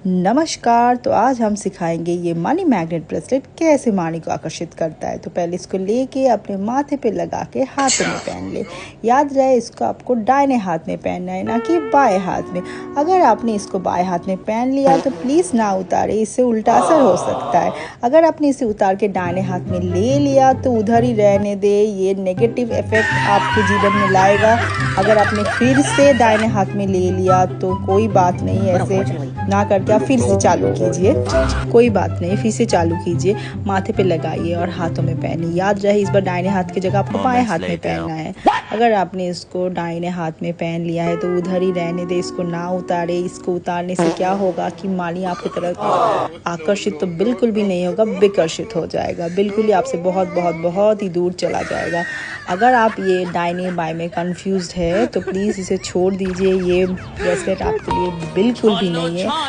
नमस्कार। तो आज हम सिखाएंगे ये मनी मैग्नेट ब्रेसलेट कैसे मनी को आकर्षित करता है। तो पहले इसको लेके अपने माथे पे लगा के हाथों में पहन ले। याद रहे इसको आपको दाहिने हाथ में पहनना है, ना कि बाएं हाथ में। अगर आपने इसको बाएं हाथ में पहन लिया तो प्लीज़ ना उतारे, इससे उल्टा असर हो सकता है। अगर आपने इसे उतार के दाहिने हाथ में ले लिया तो उधर ही रहने दे, ये नेगेटिव इफेक्ट आपके जीवन में लाएगा। अगर आपने फिर से दाहिने हाथ में ले लिया तो कोई बात नहीं, ऐसे ना करके आप फिर से चालू कीजिए, कोई बात नहीं, फिर से चालू कीजिए, माथे पे लगाइए और हाथों में पहनिए। याद रहे इस बार दाहिने हाथ की जगह आपको बाएं हाथ में पहनना है। अगर आपने इसको दाहिने हाथ में पहन लिया है तो उधर ही रहने दे, इसको ना उतारे। इसको उतारने से क्या होगा कि माली आपकी तरफ आकर्षित तो बिल्कुल भी नहीं होगा, विकर्षित हो जाएगा, बिल्कुल ही आपसे बहुत बहुत बहुत ही दूर चला जाएगा। अगर आप ये दाहिने बाएं में कंफ्यूज्ड है तो प्लीज़ इसे छोड़ दीजिए, ये ब्रेसलेट आपके लिए बिल्कुल भी नहीं है।